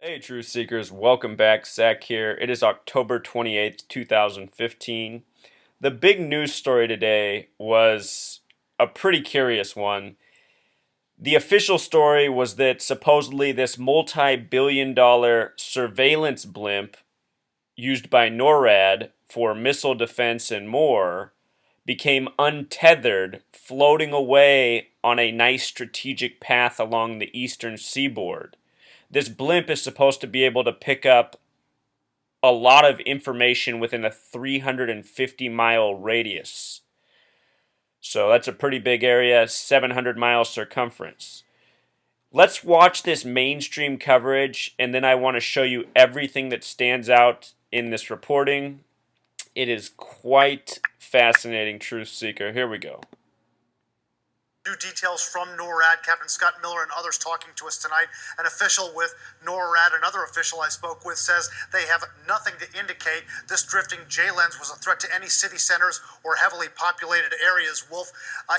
Hey, Truth Seekers, welcome back. Zach here. It is October 28th, 2015. The big news story today was a pretty curious one. The official story was that supposedly this multi-billion-dollar surveillance blimp used by NORAD for missile defense and more became untethered, floating away on a nice strategic path along the eastern seaboard. This blimp is supposed to be able to pick up a lot of information within a 350-mile radius. So that's a pretty big area, 700 mile circumference. Let's watch this mainstream coverage, and then I want to show you everything that stands out in this reporting. It is quite fascinating, Truth Seeker. Here we go. New details from NORAD, Captain Scott Miller and others talking to us tonight. An official with NORAD, another official I spoke with, says they have nothing to indicate this drifting JLENS was a threat to any city centers or heavily populated areas. Wolf,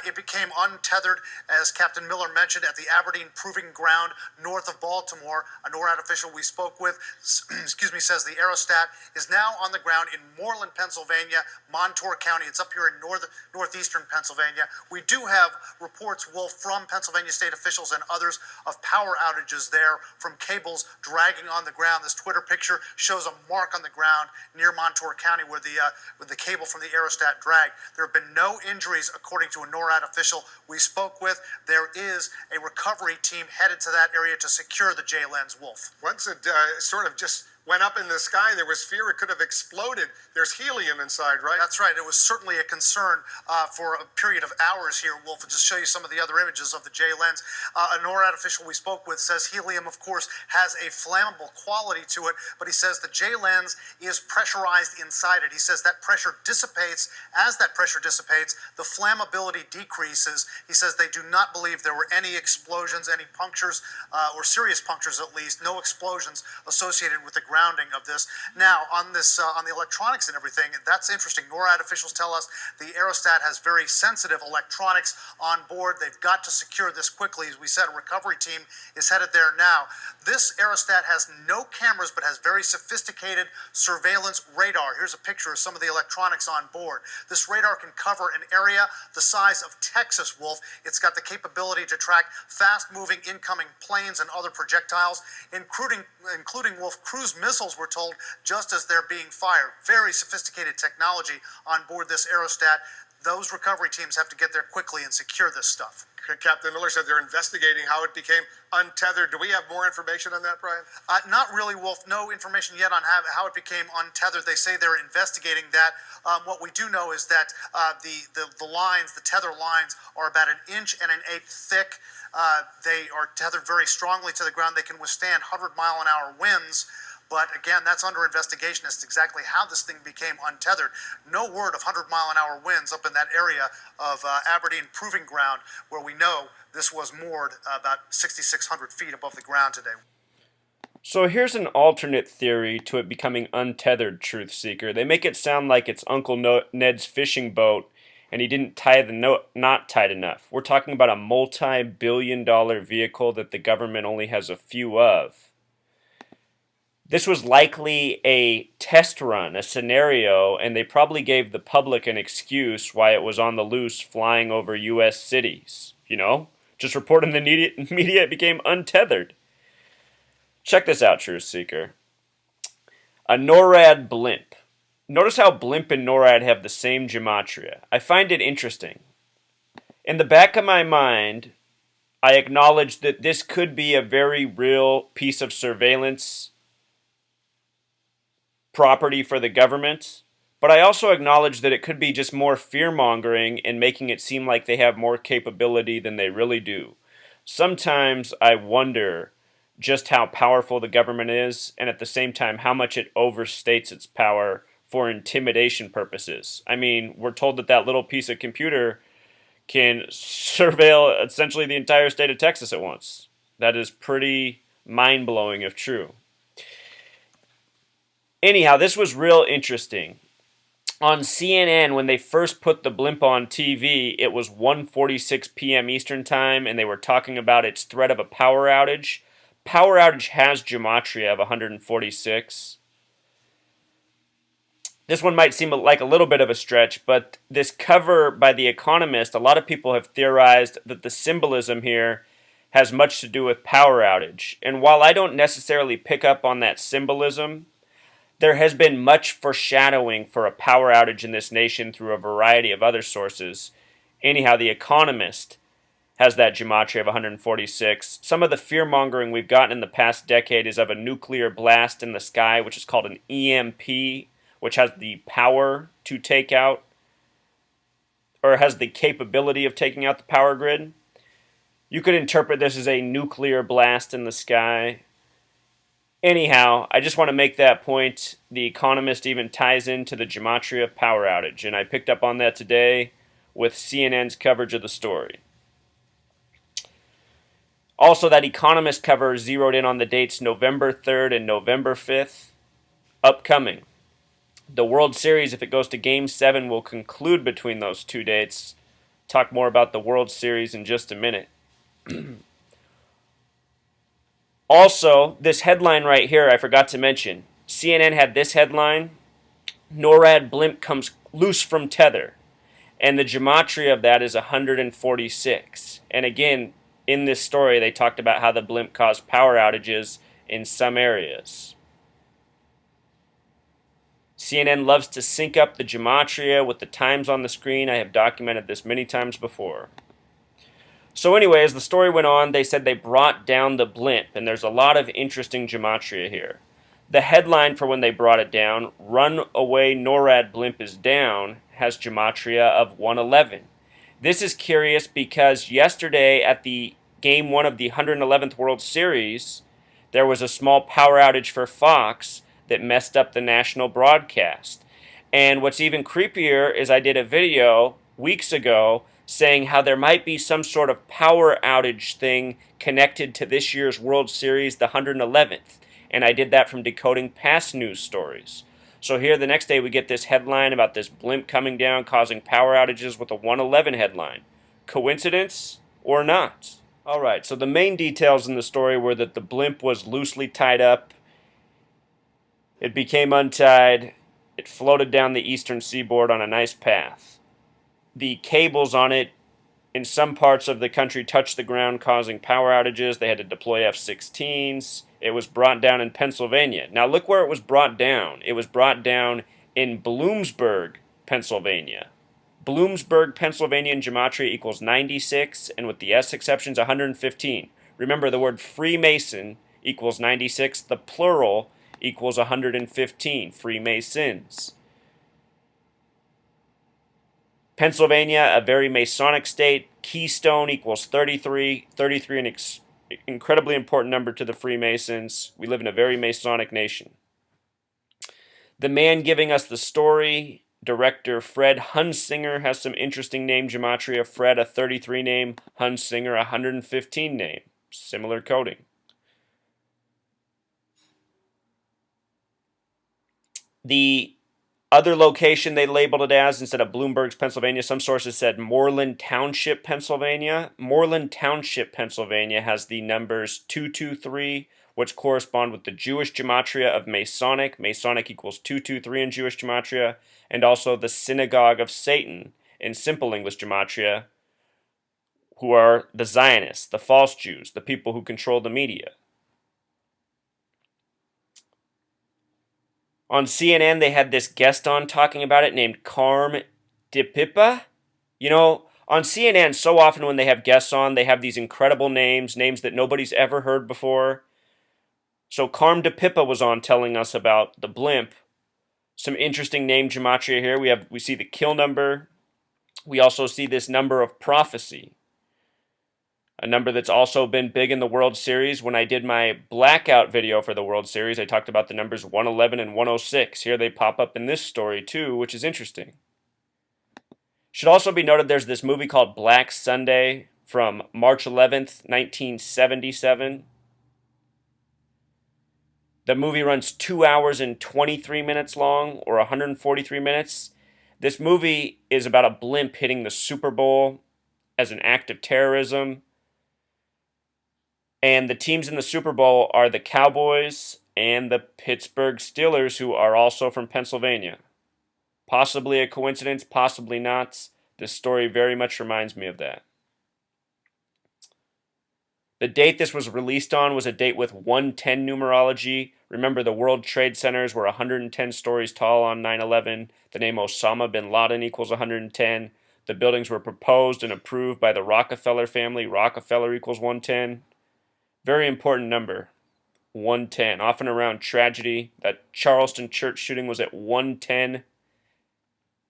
it became untethered, as Captain Miller mentioned, at the Aberdeen Proving Ground north of Baltimore. A NORAD official we spoke with, says the aerostat is now on the ground in Moreland, Pennsylvania, Montour County. It's up here in northeastern Pennsylvania. We do have reports, Wolf, from Pennsylvania state officials and others of power outages there from cables dragging on the ground. This Twitter picture shows a mark on the ground near Montour County where the cable from the aerostat dragged. There have been no injuries, according to a NORAD official we spoke with. There is a recovery team headed to that area to secure the JLENS, Wolf. Once it sort of just went up in the sky, there was fear it could have exploded. There's helium inside, right? That's right. It was certainly a concern for a period of hours here, Wolf. And just show you some of the other images of the JLENS. A NORAD official we spoke with says helium, of course, has a flammable quality to it, but he says the JLENS is pressurized inside it. He says that pressure dissipates. As that pressure dissipates, the flammability decreases. He says they do not believe there were any explosions, any punctures, or serious punctures at least, no explosions associated with the grounding of this. Now, on this, on the electronics and everything, that's interesting. NORAD officials tell us the aerostat has very sensitive electronics on board. They've got to secure this quickly. As we said, a recovery team is headed there now. This aerostat has no cameras, but has very sophisticated surveillance radar. Here's a picture of some of the electronics on board. This radar can cover an area the size of Texas, Wolf. It's got the capability to track fast-moving incoming planes and other projectiles, including Wolf, cruise missiles, we're told, just as they're being fired. Very sophisticated technology on board this aerostat. Those recovery teams have to get there quickly and secure this stuff. Captain Miller said they're investigating how it became untethered. Do we have more information on that, Brian? Not really, Wolf. No information yet on how it became untethered. They say they're investigating that. What we do know is that the lines, the tether lines, are about 1.1 inches thick. They are tethered very strongly to the ground. They can withstand 100-mile-an-hour winds. But again, that's under investigation as to exactly how this thing became untethered. No word of 100-mile-an-hour winds up in that area of Aberdeen Proving Ground, where we know this was moored about 6,600 feet above the ground today. So here's an alternate theory to it becoming untethered, Truth Seeker. They make it sound like it's Uncle Ned's fishing boat and he didn't tie the knot tight enough. We're talking about a multi-billion-dollar vehicle that the government only has a few of. This was likely a test run, a scenario, and they probably gave the public an excuse why it was on the loose flying over U.S. cities. You know, just report in the media it became untethered. Check this out, Truth Seeker. A NORAD blimp. Notice how blimp and NORAD have the same gematria. I find it interesting. In the back of my mind, I acknowledge that this could be a very real piece of surveillance property for the government, but I also acknowledge that it could be just more fear-mongering and making it seem like they have more capability than they really do. Sometimes I wonder just how powerful the government is, and at the same time how much it overstates its power for intimidation purposes. I mean, we're told that that little piece of computer can surveil essentially the entire state of Texas at once. That is pretty mind-blowing if true. Anyhow, this was real interesting. On CNN, when they first put the blimp on TV, it was 1:46 p.m. Eastern Time, and they were talking about its threat of a power outage. power outage has gematria of 146. This one might seem like a little bit of a stretch, but this cover by The Economist, a lot of people have theorized that the symbolism here has much to do with power outage. And while I don't necessarily pick up on that symbolism, there has been much foreshadowing for a power outage in this nation through a variety of other sources. Anyhow, The Economist has that gematria of 146. Some of the fear-mongering we've gotten in the past decade is of a nuclear blast in the sky, which is called an EMP, which has the power to take out, or has the capability of taking out the power grid. You could interpret this as a nuclear blast in the sky. Anyhow, I just want to make that point. The Economist even ties into the gematria of power outage, and I picked up on that today with CNN's coverage of the story. Also, that Economist cover zeroed in on the dates November 3rd and November 5th, upcoming. The World Series, if it goes to Game 7, will conclude between those two dates. Talk more about the World Series in just a minute. Also, this headline right here, I forgot to mention. CNN had this headline: NORAD Blimp comes loose from tether. And the gematria of that is 146. And again, in this story, they talked about how the blimp caused power outages in some areas. CNN loves to sync up the gematria with the times on the screen. I have documented this many times before. So anyway, as the story went on, they said they brought down the blimp, and there's a lot of interesting gematria here. The headline for when they brought it down, "Runaway NORAD Blimp is Down," has gematria of 111. This is curious because yesterday at the Game 1 of the 111th World Series, there was a small power outage for Fox that messed up the national broadcast. And what's even creepier is I did a video weeks ago saying how there might be some sort of power outage thing connected to this year's World Series, the 111th. And I did that from decoding past news stories. So here the next day we get this headline about this blimp coming down causing power outages with a 111 headline. Coincidence or not? Alright, so the main details in the story were that the blimp was loosely tied up. It became untied. It floated down the eastern seaboard on a nice path. The cables on it in some parts of the country touched the ground, causing power outages. They had to deploy F-16s. It was brought down in Pennsylvania. Now look where it was brought down. It was brought down in Bloomsburg, Pennsylvania. Bloomsburg, Pennsylvania in gematria equals 96, and with the S exceptions, 115. Remember, the word Freemason equals 96. The plural equals 115, Freemasons. Pennsylvania, a very Masonic state. Keystone equals 33. 33, an incredibly important number to the Freemasons. We live in a very Masonic nation. The man giving us the story, director Fred Hunsinger, has some interesting name gematria. Fred, a 33 name. Hunsinger, a 115 name. Similar coding. The other location they labeled it as, instead of Bloomsburg, Pennsylvania, some sources said Moreland Township, Pennsylvania. Moreland Township, Pennsylvania has the numbers 223, which correspond with the Jewish gematria of Masonic. Masonic equals 223 in Jewish gematria, and also the Synagogue of Satan in simple English gematria, who are the Zionists, the false Jews, the people who control the media. On CNN, they had this guest on talking about it named Carm DePippa. You know, on CNN, so often when they have guests on, they have these incredible names that nobody's ever heard before. So Carm DePippa was on telling us about the blimp. Some interesting name gematria here. We see the kill number. We also see this number of prophecy. A number that's also been big in the World Series. When I did my blackout video for the World Series, I talked about the numbers 111 and 106. Here they pop up in this story too, which is interesting. Should also be noted there's this movie called Black Sunday from March 11th, 1977. The movie runs 2 hours and 23 minutes long, or 143 minutes. This movie is about a blimp hitting the Super Bowl as an act of terrorism. And the teams in the Super Bowl are the Cowboys and the Pittsburgh Steelers, who are also from Pennsylvania. Possibly a coincidence, possibly not. This story very much reminds me of that. The date this was released on was a date with 110 numerology. Remember, the World Trade Centers were 110 stories tall on 9/11. The name Osama bin Laden equals 110. The buildings were proposed and approved by the Rockefeller family. Rockefeller equals 110. Very important number, 110. Often around tragedy. That Charleston church shooting was at 110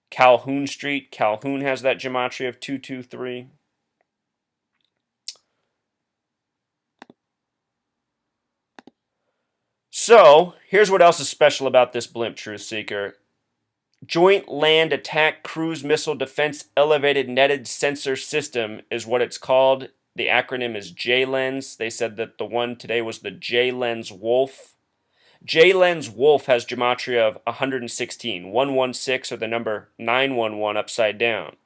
Calhoun Street. Calhoun has that gematria of 223. So, here's what else is special about this blimp, Truth Seeker. Joint Land Attack Cruise Missile Defense Elevated Netted Sensor System is what it's called. The acronym is JLENS. They said that the one today was the JLENS Wolf. JLENS Wolf has gematria of 116. 116 or the number 911 upside down.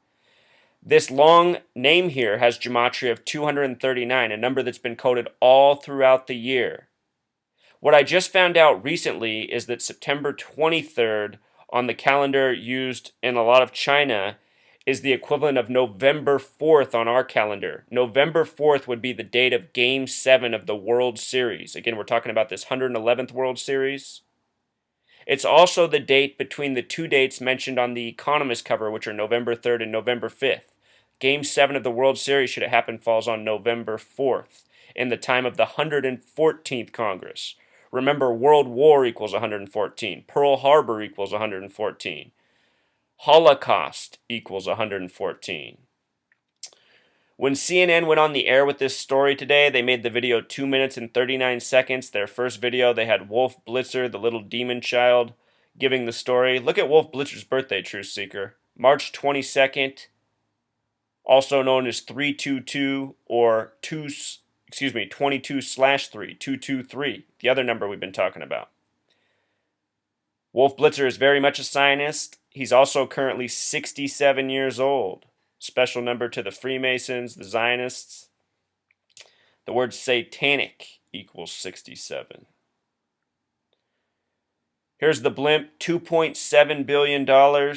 This long name here has gematria of 239, a number that's been coded all throughout the year. What I just found out recently is that September 23rd on the calendar used in a lot of China is the equivalent of November 4th on our calendar. November 4th would be the date of Game 7 of the World Series. Again, we're talking about this 111th World Series. It's also the date between the two dates mentioned on the Economist cover, which are November 3rd and November 5th. Game 7 of the World Series, should it happen, falls on November 4th, in the time of the 114th Congress. Remember, World War equals 114. Pearl Harbor equals 114. Holocaust equals 114. When CNN went on the air with this story today, they made the video 2 minutes and 39 seconds. Their first video, they had Wolf Blitzer, the little demon child, giving the story. Look at Wolf Blitzer's birthday, Truth Seeker. March 22nd, also known as 322 or 22/3, 223, the other number we've been talking about. Wolf Blitzer is very much a Zionist. He's also currently 67 years old. Special number to the Freemasons, the Zionists. The word satanic equals 67. Here's the blimp, $2.7 billion.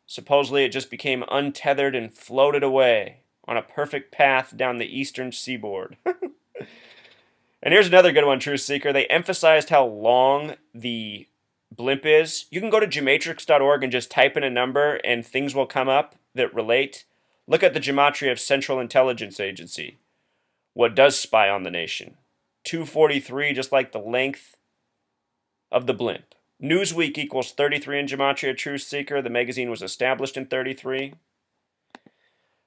Supposedly it just became untethered and floated away on a perfect path down the eastern seaboard. And here's another good one, Truth Seeker. They emphasized how long the blimp is. You can go to gematrix.org and just type in a number and things will come up that relate. Look at the gematria of Central Intelligence Agency. What does spy on the nation? 243, just like the length of the blimp. Newsweek equals 33 in gematria, Truth Seeker. The magazine was established in 33.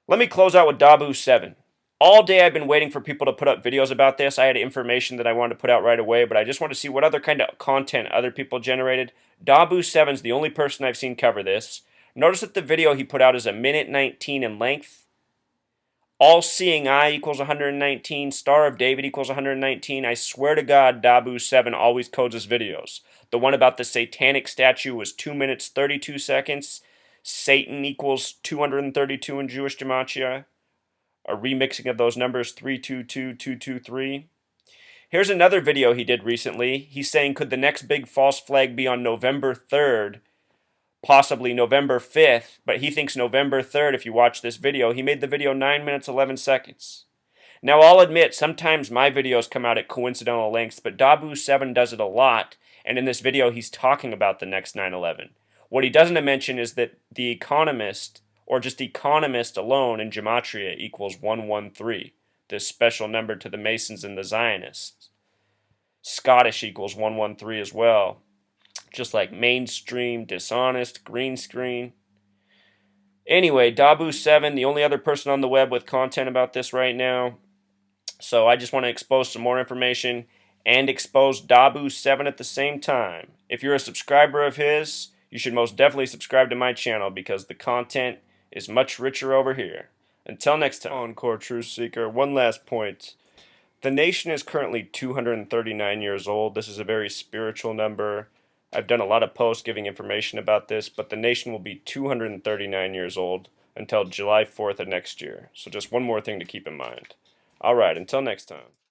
Let me close out with Dabu 7. All day I've been waiting for people to put up videos about this. I had information that I wanted to put out right away, but I just want to see what other kind of content other people generated. Dabu 7 is the only person I've seen cover this. Notice that the video he put out is 1:19 in length. All Seeing Eye equals 119. Star of David equals 119. I swear to God, Dabu 7 always codes his videos. The one about the satanic statue was 2 minutes 32 seconds. Satan equals 232 in Jewish gematria. A remixing of those numbers, 322, 223. Here's another video he did recently. He's saying, could the next big false flag be on November 3rd? Possibly November 5th, but he thinks November 3rd if you watch this video. He made the video 9 minutes 11 seconds. Now I'll admit, sometimes my videos come out at coincidental lengths, but Dabu 7 does it a lot, and in this video he's talking about the next 9/11. What he doesn't mention is that The Economist, or just Economist alone in gematria, equals 113, this special number to the Masons and the Zionists. Scottish equals 113 as well. Just like mainstream, dishonest, green screen. Anyway, Dabu 7, the only other person on the web with content about this right now. So I just want to expose some more information and expose Dabu 7 at the same time. If you're a subscriber of his, you should most definitely subscribe to my channel because the content is much richer over here. Until next time. Encore, Truth Seeker. One last point. The nation is currently 239 years old. This is a very spiritual number. I've done a lot of posts giving information about this, but the nation will be 239 years old until July 4th of next year. So just one more thing to keep in mind. Alright, until next time.